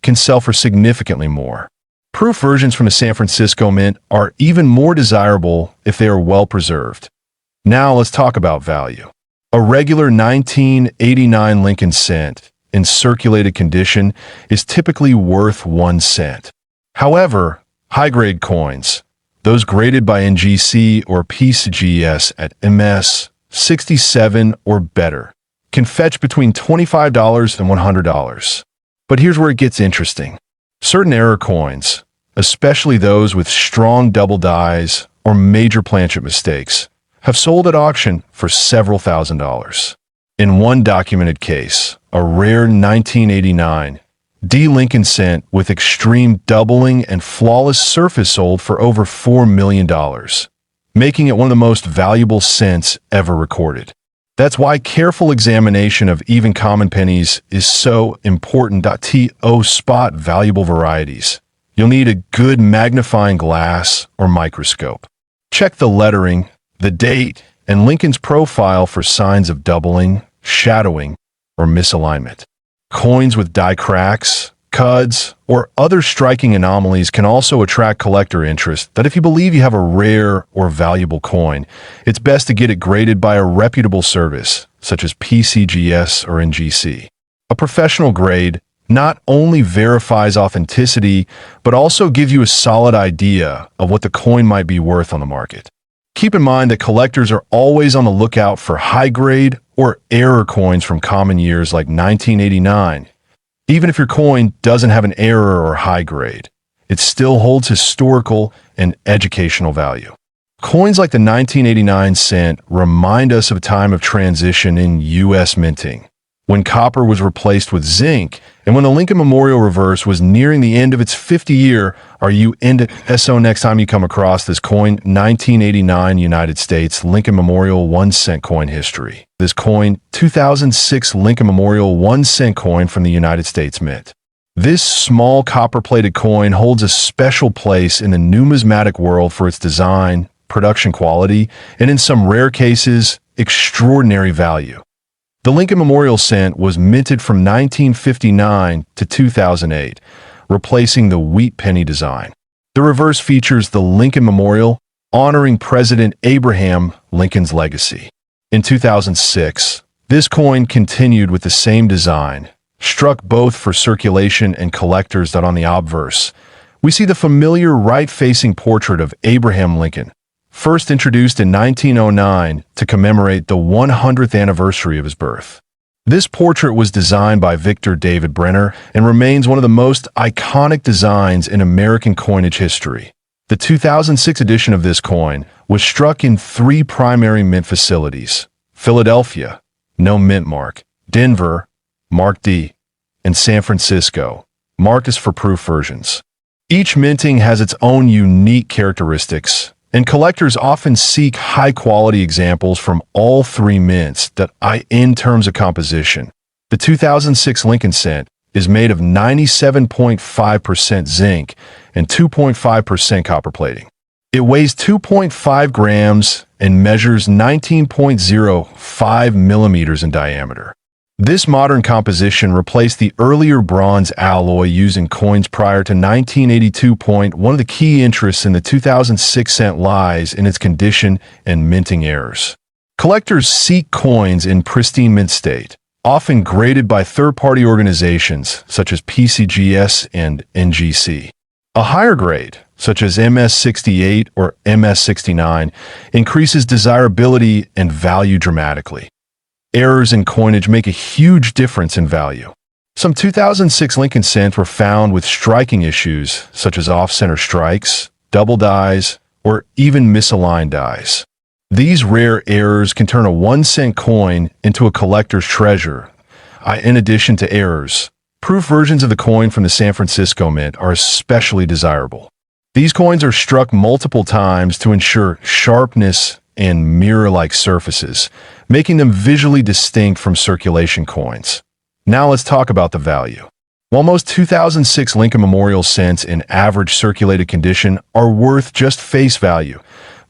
can sell for significantly more. Proof versions from the San Francisco Mint are even more desirable if they are well preserved. Now let's talk about value. A regular 1989 Lincoln cent in circulated condition is typically worth 1 cent. However, high-grade coins, those graded by NGC or PCGS at MS 67 or better, can fetch between $25 and $100. But here's where it gets interesting. Certain error coins, especially those with strong double dies or major planchet mistakes, have sold at auction for several $1,000s. In one documented case, a rare 1989 D. Lincoln cent with extreme doubling and flawless surface sold for over $4 million, making it one of the most valuable cents ever recorded. That's why careful examination of even common pennies is so important. To spot valuable varieties, you'll need a good magnifying glass or microscope. Check the lettering, the date, and Lincoln's profile for signs of doubling, shadowing, or misalignment. Coins with die cracks, cuds, or other striking anomalies can also attract collector interest. That if you believe you have a rare or valuable coin, it's best to get it graded by a reputable service, such as PCGS or NGC. A professional grade not only verifies authenticity, but also gives you a solid idea of what the coin might be worth on the market. Keep in mind that collectors are always on the lookout for high-grade or error coins from common years like 1989. Even if your coin doesn't have an error or high grade, it still holds historical and educational value. Coins like the 1989 cent remind us of a time of transition in U.S. minting, when copper was replaced with zinc, and when the Lincoln Memorial reverse was nearing the end of its 50-year. Are you into SO next time you come across this coin? 1989 United States Lincoln Memorial 1 cent coin history. This coin, 2006 Lincoln Memorial 1 cent coin from the United States Mint. This small copper-plated coin holds a special place in the numismatic world for its design, production quality, and in some rare cases, extraordinary value. The Lincoln Memorial cent was minted from 1959 to 2008, replacing the wheat penny design. The reverse features the Lincoln Memorial, honoring President Abraham Lincoln's legacy. In 2006, This coin continued with the same design, struck both for circulation and collectors. That on the obverse, we see the familiar right-facing portrait of Abraham Lincoln, first introduced in 1909 to commemorate the 100th anniversary of his birth. This portrait was designed by Victor David Brenner and remains one of the most iconic designs in American coinage history. The 2006 edition of this coin was struck in 3 primary mint facilities: Philadelphia, no mint mark; Denver, Mark D; and San Francisco, marked as for proof versions. Each minting has its own unique characteristics, and collectors often seek high-quality examples from all 3 mints in terms of composition. The 2006 Lincoln cent is made of 97.5% zinc and 2.5% copper plating. It weighs 2.5 grams and measures 19.05 millimeters in diameter. This modern composition replaced the earlier bronze alloy used in coins prior to 1982. One of the key interests in the 2006 cent lies in its condition and minting errors. Collectors seek coins in pristine mint state, often graded by third-party organizations such as PCGS and NGC. A higher grade, such as MS68 or MS69, increases desirability and value dramatically. Errors in coinage make a huge difference in value. Some 2006 Lincoln cents were found with striking issues, such as off-center strikes, double dies, or even misaligned dies. These rare errors can turn a 1-cent coin into a collector's treasure. In addition to errors, proof versions of the coin from the San Francisco Mint are especially desirable. These coins are struck multiple times to ensure sharpness and mirror-like surfaces, making them visually distinct from circulation coins. Now let's talk about the value. While most 2006 Lincoln Memorial cents in average circulated condition are worth just face value,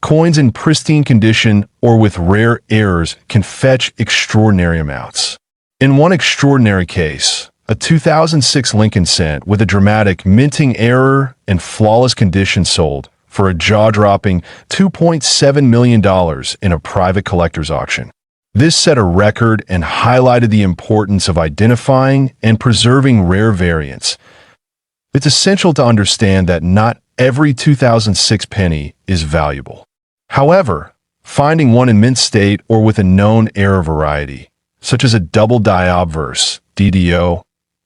coins in pristine condition or with rare errors can fetch extraordinary amounts. In one extraordinary case, a 2006 Lincoln cent with a dramatic minting error and flawless condition sold for a jaw-dropping $2.7 million in a private collector's auction. This set a record and highlighted the importance of identifying and preserving rare variants. It's essential to understand that not every 2006 penny is valuable. However, finding one in mint state or with a known error variety, such as a double die obverse, DDO,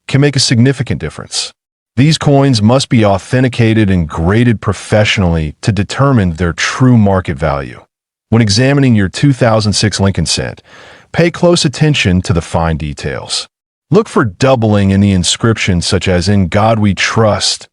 can make a significant difference. These coins must be authenticated and graded professionally to determine their true market value. When examining your 2006 Lincoln cent, pay close attention to the fine details. Look for doubling in the inscription, such as "In God We Trust"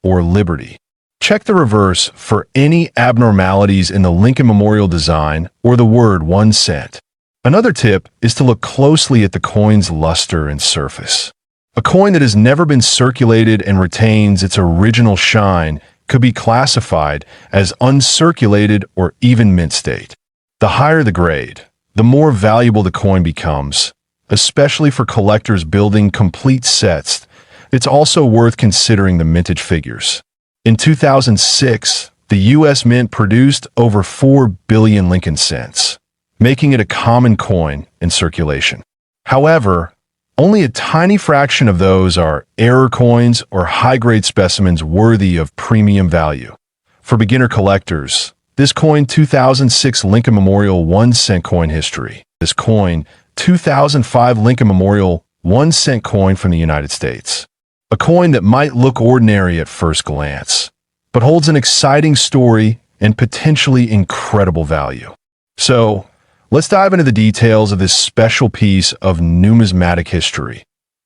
or "Liberty." Check the reverse for any abnormalities in the Lincoln Memorial design or the word 1 cent. Another tip is to look closely at the coin's luster and surface. A coin that has never been circulated and retains its original shine could be classified as uncirculated or even mint state. The higher the grade, the more valuable the coin becomes, especially for collectors building complete sets. It's also worth considering the mintage figures. In 2006, the U.S. Mint produced over 4 billion Lincoln cents, making it a common coin in circulation. However, only a tiny fraction of those are error coins or high-grade specimens worthy of premium value. For beginner collectors, this coin 2006 Lincoln Memorial 1 cent coin history. This coin 2005 Lincoln Memorial 1 cent coin from the United States. A coin that might look ordinary at first glance, but holds an exciting story and potentially incredible value. So, let's dive into the details of this special piece of numismatic history.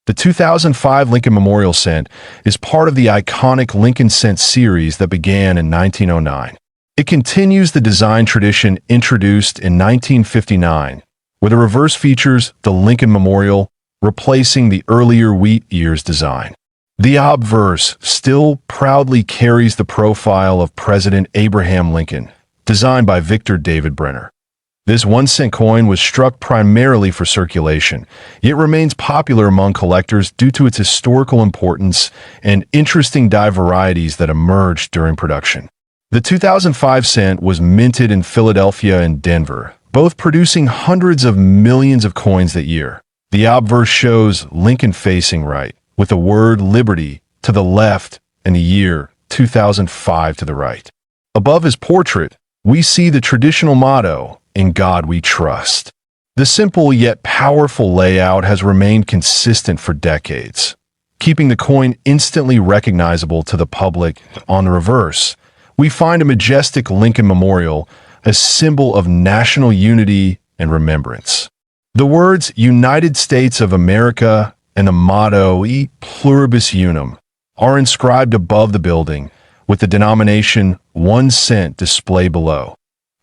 The 2005 Lincoln Memorial cent is part of the iconic Lincoln cent series that began in 1909. It continues the design tradition introduced in 1959, where the reverse features the Lincoln Memorial, replacing the earlier wheat ears design. The obverse still proudly carries the profile of President Abraham Lincoln, designed by Victor David Brenner. This 1 cent coin was struck primarily for circulation, yet remains popular among collectors due to its historical importance and interesting die varieties that emerged during production. The 2005 cent was minted in Philadelphia and Denver, both producing hundreds of millions of coins that year. The obverse shows Lincoln facing right, with the word liberty to the left and the year 2005 to the right. Above his portrait, we see the traditional motto, "In God We Trust." The simple yet powerful layout has remained consistent for decades, keeping the coin instantly recognizable to the public. On the reverse, we find a majestic Lincoln Memorial, a symbol of national unity and remembrance. The words United States of America and the motto E Pluribus Unum are inscribed above the building, with the denomination 1 cent displayed below.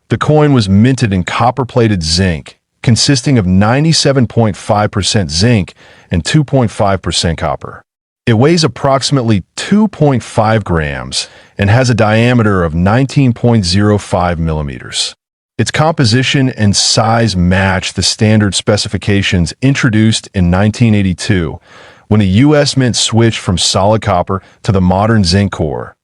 The coin was minted in copper-plated zinc, consisting of 97.5% zinc and 2.5% copper. It weighs approximately 2.5 grams and has a diameter of 19.05 millimeters. Its composition and size match the standard specifications introduced in 1982, when the U.S. Mint switched from solid copper to the modern zinc core.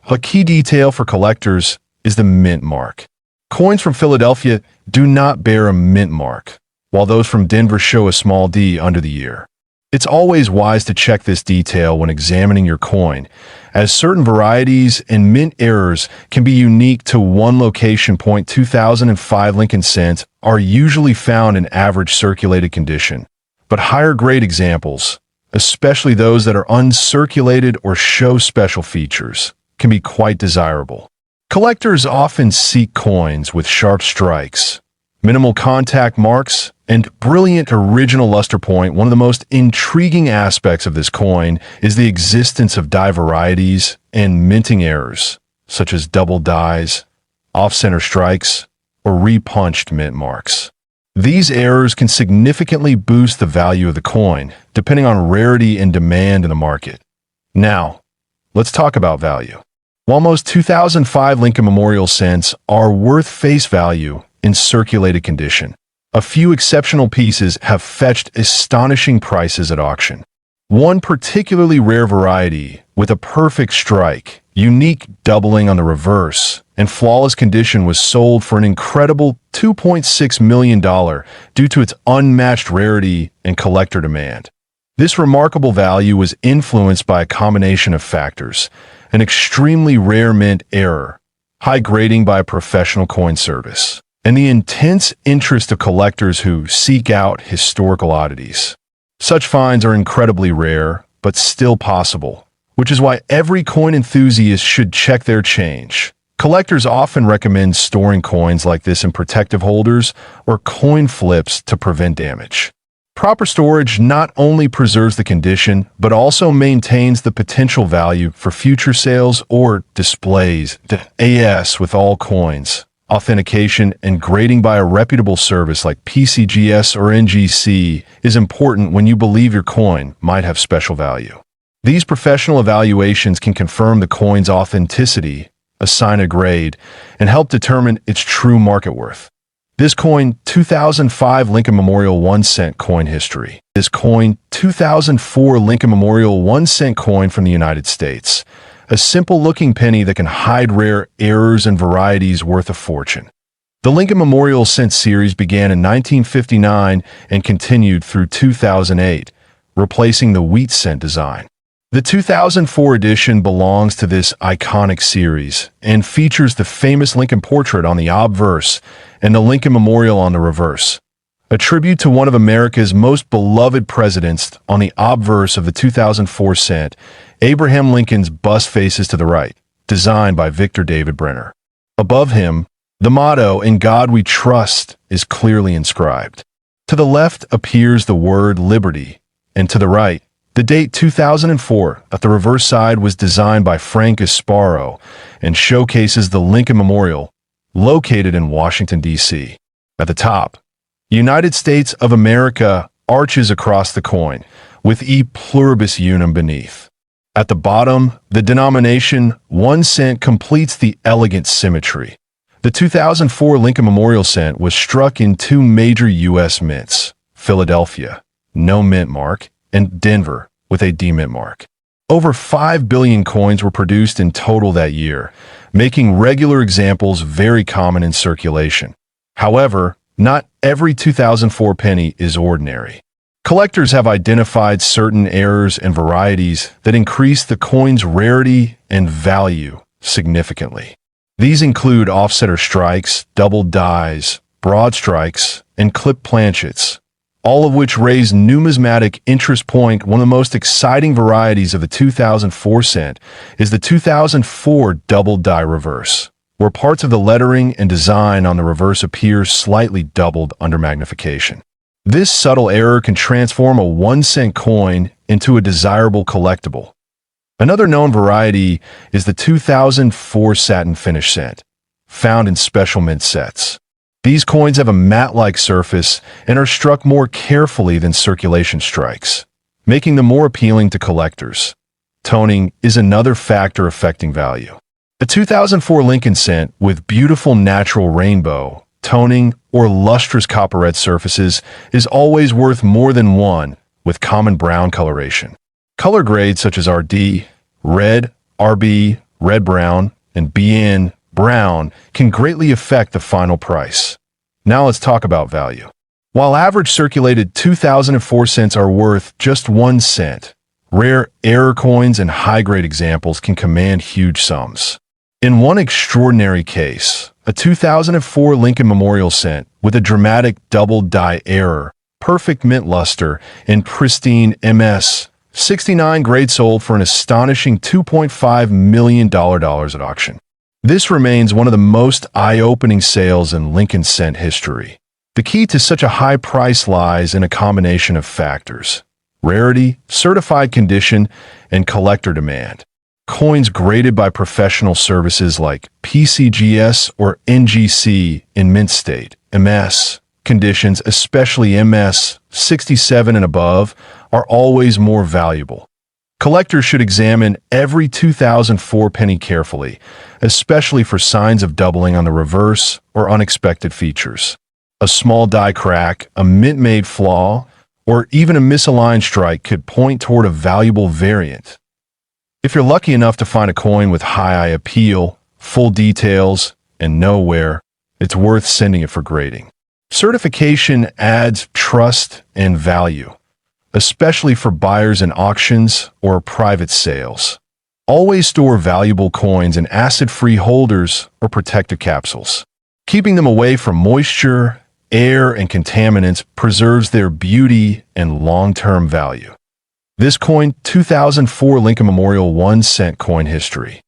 A key detail for collectors is the mint mark. Coins from Philadelphia do not bear a mint mark, while those from Denver show a small D under the year. It's always wise to check this detail when examining your coin, as certain varieties and mint errors can be unique to one location. 2005 Lincoln cents are usually found in average circulated condition, but higher grade examples, especially those that are uncirculated or show special features, can be quite desirable. Collectors often seek coins with sharp strikes, minimal contact marks, and brilliant original luster point. One of the most intriguing aspects of this coin is the existence of die varieties and minting errors, such as double dies, off-center strikes, or repunched mint marks. These errors can significantly boost the value of the coin, depending on rarity and demand in the market. Now, let's talk about value. While most 2005 Lincoln Memorial cents are worth face value in circulated condition, a few exceptional pieces have fetched astonishing prices at auction. One particularly rare variety, with a perfect strike, unique doubling on the reverse, and flawless condition, was sold for an incredible $2.6 million due to its unmatched rarity and collector demand. This remarkable value was influenced by a combination of factors: an extremely rare mint error, high grading by a professional coin service, and the intense interest of collectors who seek out historical oddities. Such finds are incredibly rare, but still possible, which is why every coin enthusiast should check their change. Collectors often recommend storing coins like this in protective holders or coin flips to prevent damage. Proper storage not only preserves the condition, but also maintains the potential value for future sales or displays. As with all coins, authentication and grading by a reputable service like PCGS or NGC is important when you believe your coin might have special value. These professional evaluations can confirm the coin's authenticity, assign a grade, and help determine its true market worth. This coin, 2005 Lincoln Memorial 1 cent coin history. This coin, 2004 Lincoln Memorial 1 cent coin from the United States. A simple-looking penny that can hide rare errors and varieties worth a fortune. The Lincoln Memorial cent series began in 1959 and continued through 2008, replacing the wheat cent design. The 2004 edition belongs to this iconic series and features the famous Lincoln portrait on the obverse and the Lincoln Memorial on the reverse, a tribute to one of America's most beloved presidents. On the obverse of the 2004 cent, Abraham Lincoln's bust faces to the right, designed by Victor David Brenner. Above him, the motto, "In God We Trust," is clearly inscribed. To the left appears the word liberty, and to the right, the date 2004. At the reverse side was designed by Frank Gasparo and showcases the Lincoln Memorial, located in Washington, D.C. At the top, United States of America arches across the coin, with E Pluribus Unum beneath. At the bottom, the denomination 1 cent completes the elegant symmetry. The 2004 Lincoln Memorial cent was struck in two major U.S. mints: Philadelphia, no mint mark, and Denver, with a D mint mark. Over 5 billion coins were produced in total that year, making regular examples very common in circulation. However, Not every 2004 penny is ordinary. Collectors have identified certain errors and varieties that increase the coin's rarity and value significantly. These include offsetter strikes, double dies, broad strikes, and clip planchets, all of which raise numismatic interest point. One of the most exciting varieties of the 2004 cent is the 2004 double die reverse, where parts of the lettering and design on the reverse appear slightly doubled under magnification. This subtle error can transform a 1-cent coin into a desirable collectible. Another known variety is the 2004 satin finish cent, found in special mint sets. These coins have a matte-like surface and are struck more carefully than circulation strikes, making them more appealing to collectors. Toning is another factor affecting value. A 2004 Lincoln cent with beautiful natural rainbow, toning, or lustrous copperette surfaces is always worth more than one with common brown coloration. Color grades such as RD, red, RB, red-brown, and BN, brown, can greatly affect the final price. Now let's talk about value. While average circulated 2004 cents are worth just 1 cent, rare error coins and high-grade examples can command huge sums. In one extraordinary case, a 2004 Lincoln Memorial cent with a dramatic double die error, perfect mint luster, and pristine MS 69 grade sold for an astonishing $2.5 million at auction. This remains one of the most eye-opening sales in Lincoln cent history. The key to such a high price lies in a combination of factors: rarity, certified condition, and collector demand. Coins graded by professional services like PCGS or NGC in mint state, MS conditions, especially MS 67 and above, are always more valuable. Collectors should examine every 2004 penny carefully, especially for signs of doubling on the reverse or unexpected features. A small die crack, a mint-made flaw, or even a misaligned strike could point toward a valuable variant. If you're lucky enough to find a coin with high eye appeal, full details, and no wear, it's worth sending it for grading. Certification adds trust and value, especially for buyers in auctions or private sales. Always store valuable coins in acid-free holders or protective capsules. Keeping them away from moisture, air, and contaminants preserves their beauty and long-term value. This coin, 2004 Lincoln Memorial 1 cent coin history.